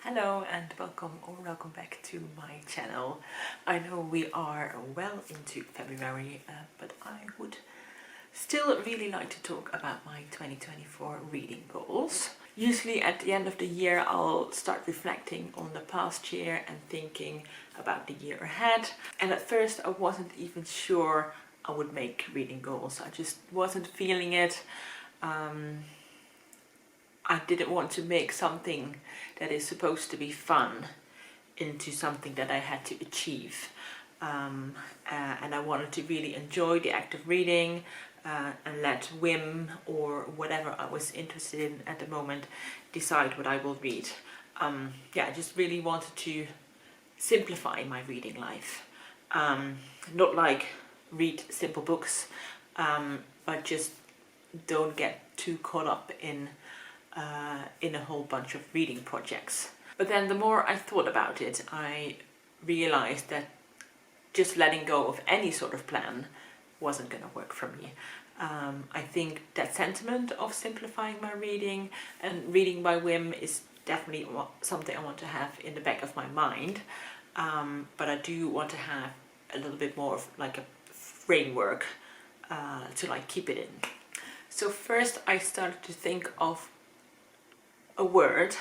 Hello and welcome back to my channel. I know we are well into February, but I would still really like to talk about my 2024 reading goals. Usually at the end of the year I'll start reflecting on the past year and thinking about the year ahead. And at first I wasn't even sure I would make reading goals. I just wasn't feeling it. I didn't want to make something that is supposed to be fun into something that I had to achieve. And I wanted to really enjoy the act of reading and let whim or whatever I was interested in at the moment decide what I will read. I just really wanted to simplify my reading life. Not like read simple books, but just don't get too caught up in a whole bunch of reading projects. But then the more I thought about it, I realized that just letting go of any sort of plan wasn't going to work for me. I think that sentiment of simplifying my reading and reading by whim is definitely something I want to have in the back of my mind. But I do want to have a little bit more of like a framework to like keep it in. So first I started to think of a word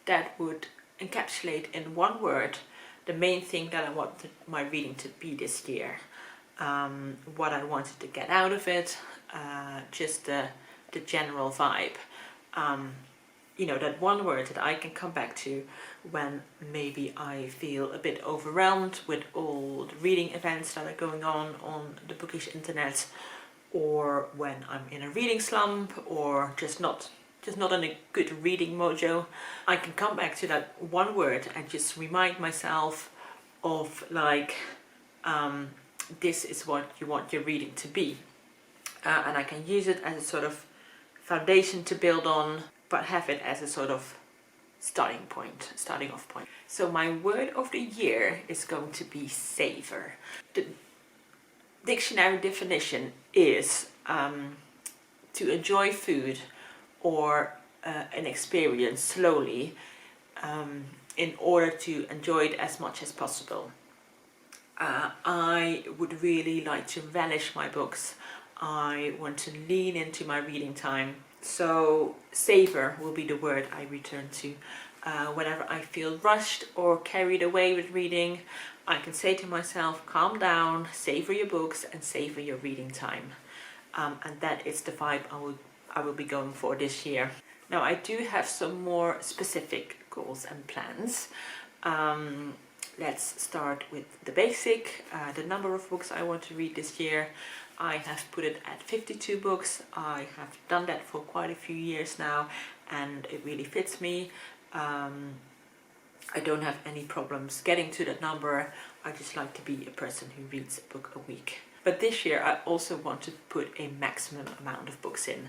that would encapsulate in one word the main thing that I wanted my reading to be this year. What I wanted to get out of it, just the general vibe. That one word that I can come back to when maybe I feel a bit overwhelmed with all the reading events that are going on the bookish internet, or when I'm in a reading slump, or just not in a good reading mojo. I can come back to that one word and just remind myself of like, this is what you want your reading to be. And I can use it as a sort of foundation to build on, but have it as a sort of starting off point. So my word of the year is going to be savor. The dictionary definition is to enjoy food or an experience slowly in order to enjoy it as much as possible. I would really like to relish my books. I want to lean into my reading time. So savor will be the word I return to. Whenever I feel rushed or carried away with reading, I can say to myself, calm down, savor your books and savor your reading time. And that is the vibe I will be going for this year. Now I do have some more specific goals and plans. Let's start with the basic, the number of books I want to read this year. I have put it at 52 books. I have done that for quite a few years now and it really fits me. I don't have any problems getting to that number. I just like to be a person who reads a book a week. But this year I also want to put a maximum amount of books in,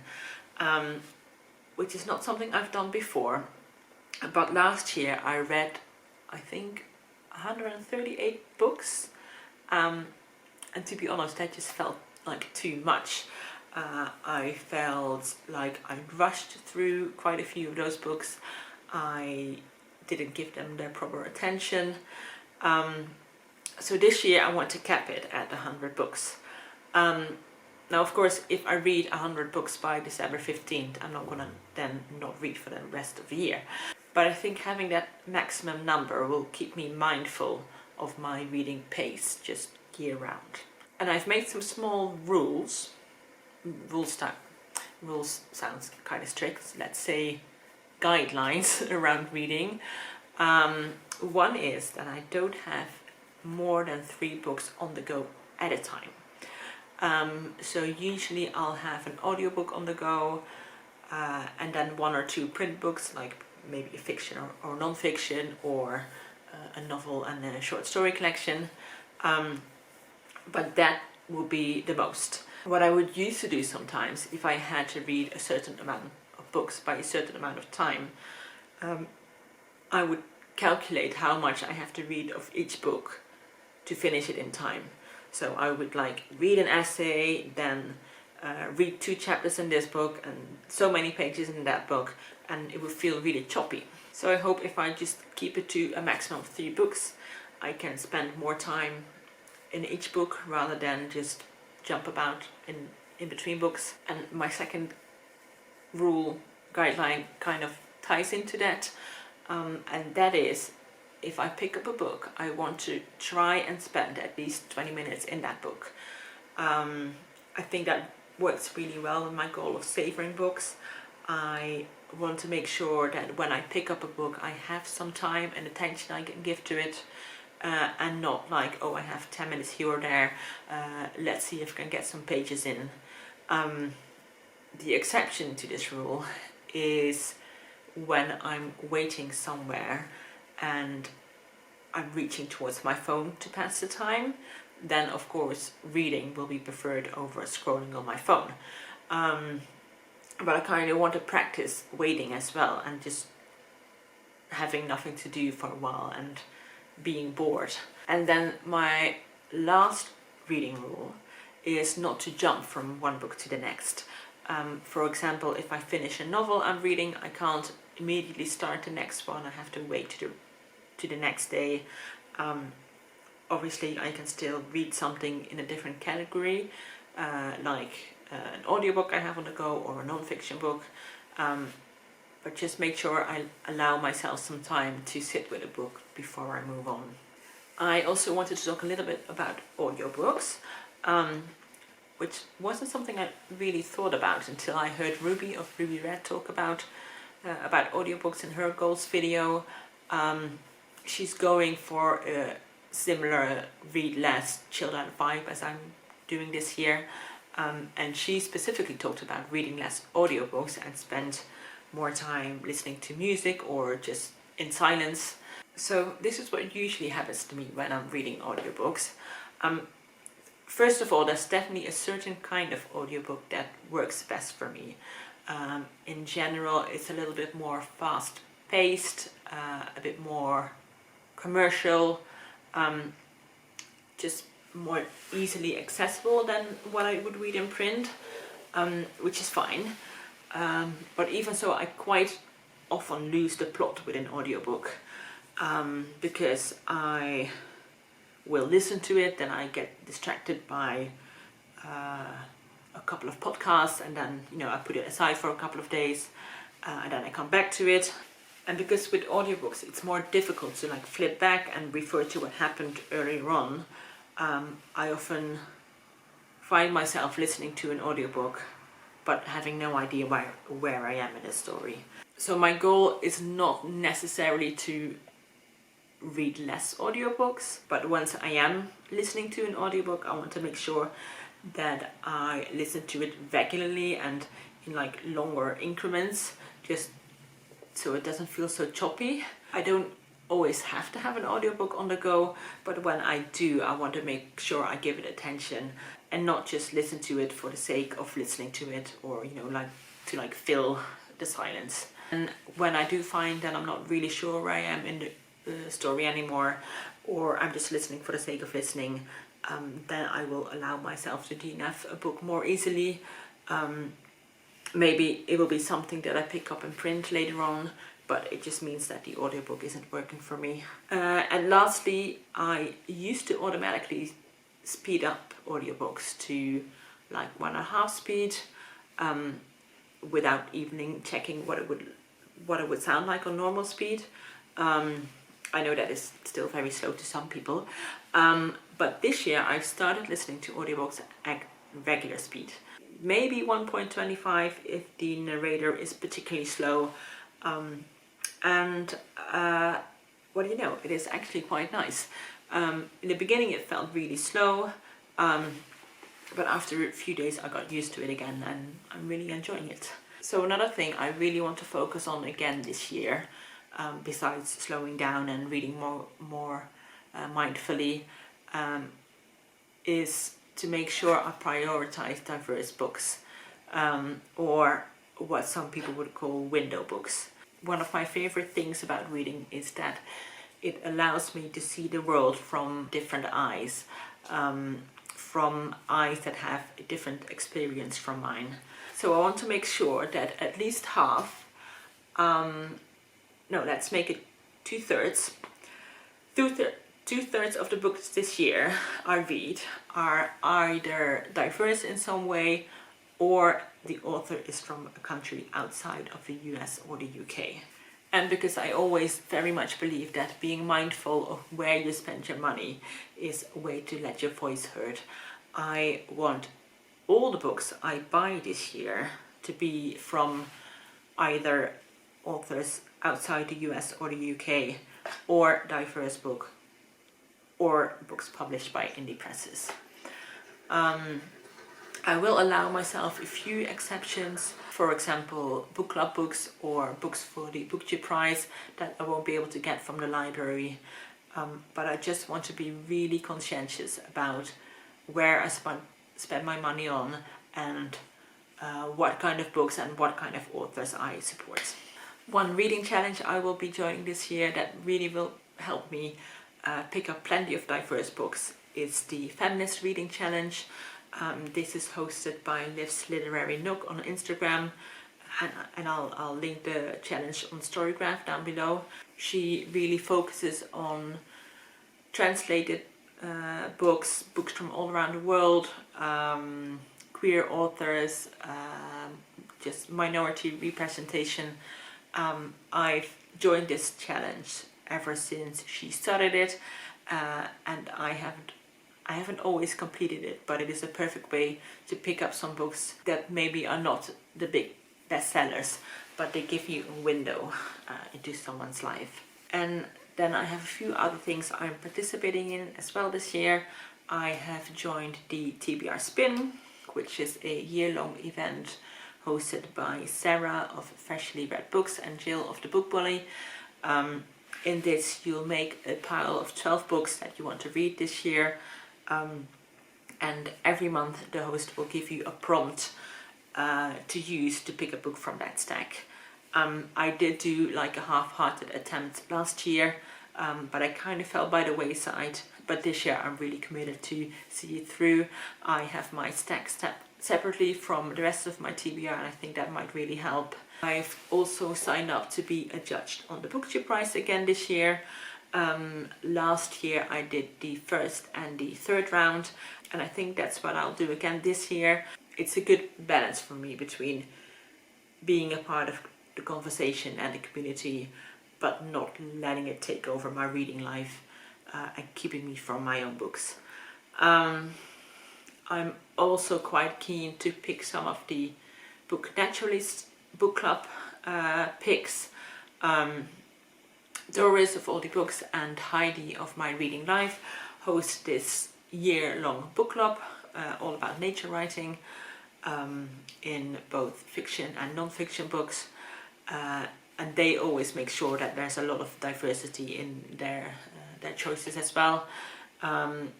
which is not something I've done before. But last year I read, I think, 138 books. And to be honest, that just felt like too much. I felt like I rushed through quite a few of those books. I didn't give them their proper attention. So this year I want to cap it at 100 books. Now of course if I read 100 books by December 15th, I'm not gonna then not read for the rest of the year. But I think having that maximum number will keep me mindful of my reading pace just year round. And I've made some small rules. Rules sounds kind of strict. Let's say guidelines around reading. One is that I don't have more than 3 books on the go at a time. So usually I'll have an audiobook on the go and then 1 or 2 print books, like maybe a fiction or non-fiction, or a novel and a short story collection. But that will be the most. What I would used to do sometimes, if I had to read a certain amount of books by a certain amount of time, I would calculate how much I have to read of each book to finish it in time. So I would like read an essay, then read 2 chapters in this book and so many pages in that book, and it would feel really choppy. So I hope if I just keep it to a maximum of 3 books, I can spend more time in each book rather than just jump about in between books. And my second rule guideline kind of ties into that, and that is, if I pick up a book, I want to try and spend at least 20 minutes in that book. I think that works really well with my goal of savoring books. I want to make sure that when I pick up a book, I have some time and attention I can give to it, and not like, oh, I have 10 minutes here or there, let's see if I can get some pages in. The exception to this rule is when I'm waiting somewhere and I'm reaching towards my phone to pass the time. Then of course reading will be preferred over scrolling on my phone. But I kind of want to practice waiting as well, and just having nothing to do for a while and being bored. And then my last reading rule is not to jump from one book to the next. For example, if I finish a novel I'm reading, I can't immediately start the next one. I have to wait to the next day. Obviously I can still read something in a different category, like an audiobook I have on the go or a non-fiction book, but just make sure I allow myself some time to sit with a book before I move on. I also wanted to talk a little bit about audiobooks, which wasn't something I really thought about until I heard Ruby of Ruby Red talk about audiobooks in her goals video. She's going for a similar read less, chilled out vibe as I'm doing this year, and she specifically talked about reading less audiobooks and spend more time listening to music or just in silence. So this is what usually happens to me when I'm reading audiobooks. First of all, there's definitely a certain kind of audiobook that works best for me. In general, it's a little bit more fast-paced, a bit more commercial, just more easily accessible than what I would read in print, which is fine. But even so, I quite often lose the plot with an audiobook, because I will listen to it, then I get distracted by a couple of podcasts, and then I put it aside for a couple of days, and then I come back to it. And because with audiobooks it's more difficult to like flip back and refer to what happened earlier on, I often find myself listening to an audiobook but having no idea where I am in the story. So my goal is not necessarily to read less audiobooks, but once I am listening to an audiobook, I want to make sure that I listen to it regularly and in like longer increments, just so it doesn't feel so choppy. I don't always have to have an audiobook on the go, but when I do, I want to make sure I give it attention and not just listen to it for the sake of listening to it, or like to like fill the silence. And when I do find that I'm not really sure where I am in the story anymore, or I'm just listening for the sake of listening, then I will allow myself to DNF a book more easily. Maybe it will be something that I pick up in print later on, but it just means that the audiobook isn't working for me. And lastly, I used to automatically speed up audiobooks to like 1.5 speed, without even checking what it would sound like on normal speed. I know that is still very slow to some people, but this year I've started listening to audiobooks at regular speed. Maybe 1.25 if the narrator is particularly slow, and what do you know, it is actually quite nice. In the beginning it felt really slow, but after a few days I got used to it again and I'm really enjoying it. So another thing I really want to focus on again this year, besides slowing down and reading more mindfully, is to make sure I prioritize diverse books, or what some people would call window books. One of my favorite things about reading is that it allows me to see the world from different eyes, from eyes that have a different experience from mine. So I want to make sure that at least half no, let's make it 2/3. Two-thirds of the books this year I read are either diverse in some way, or the author is from a country outside of the US or the UK. And because I always very much believe that being mindful of where you spend your money is a way to let your voice heard, I want all the books I buy this year to be from either authors outside the US or the UK, or diverse book, or books published by indie presses. I will allow myself a few exceptions, for example book club books or books for the Booktuber prize that I won't be able to get from the library, but I just want to be really conscientious about where I spend my money on, and what kind of books and what kind of authors I support. One reading challenge I will be joining this year that really will help me pick up plenty of diverse books is the Feminist Reading Challenge. This is hosted by Liv's Literary Nook on Instagram, and I'll link the challenge on StoryGraph down below. She really focuses on translated books from all around the world, queer authors, just minority representation. I've joined this challenge ever since she started it, and I haven't always completed it, but it is a perfect way to pick up some books that maybe are not the big bestsellers, but they give you a window into someone's life. And then I have a few other things I'm participating in as well this year. I have joined the TBR Spin, which is a year-long event hosted by Sarah of Freshly Read Books and Jill of The Book Bully. In this, you'll make a pile of 12 books that you want to read this year, and every month the host will give you a prompt to use to pick a book from that stack. I did do like a half-hearted attempt last year, but I kind of fell by the wayside. But this year I'm really committed to see it through. I have my stack separately from the rest of my TBR, and I think that might really help. I've also signed up to be a judge on the Booktuber prize again this year. Last year I did the first and the third round, and I think that's what I'll do again this year. It's a good balance for me between being a part of the conversation and the community, but not letting it take over my reading life and keeping me from my own books. I'm also quite keen to pick some of the Book Naturalist book club picks. Doris of All the Books and Heidi of My Reading Life host this year-long book club all about nature writing in both fiction and non-fiction books, and they always make sure that there's a lot of diversity in their choices as well.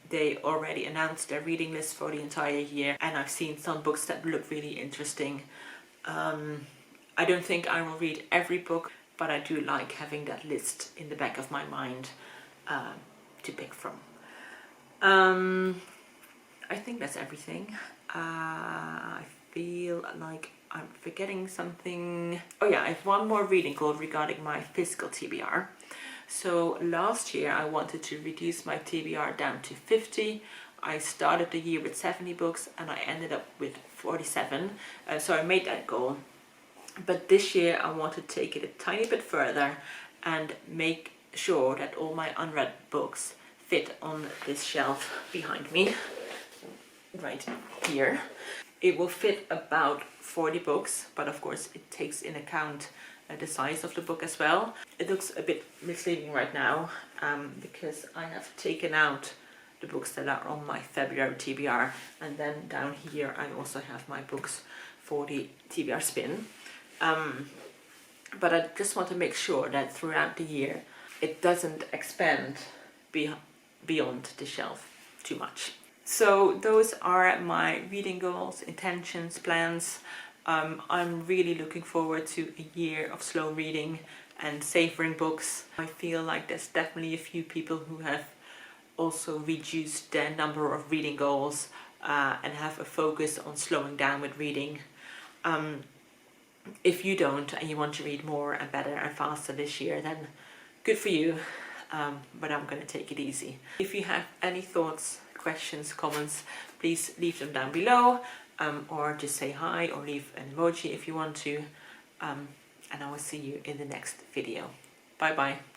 They already announced their reading list for the entire year, and I've seen some books that look really interesting. I don't think I will read every book, but I do like having that list in the back of my mind to pick from. I think that's everything. I feel like I'm forgetting something. Oh yeah, I have one more reading goal regarding my physical TBR. So last year I wanted to reduce my TBR down to 50. I started the year with 70 books and I ended up with 47. So I made that goal. But this year I want to take it a tiny bit further and make sure that all my unread books fit on this shelf behind me, right here. It will fit about 40 books, but of course it takes in account the size of the book as well. It looks a bit misleading right now because I have taken out the books that are on my February TBR, and then down here I also have my books for the TBR Spin. But I just want to make sure that throughout the year it doesn't expand beyond the shelf too much. So those are my reading goals, intentions, plans. I'm really looking forward to a year of slow reading and savoring books. I feel like there's definitely a few people who have also reduced their number of reading goals and have a focus on slowing down with reading. If you don't and you want to read more and better and faster this year, then good for you, but I'm going to take it easy. If you have any thoughts, questions, comments, please leave them down below, or just say hi or leave an emoji if you want to, and I will see you in the next video. Bye bye.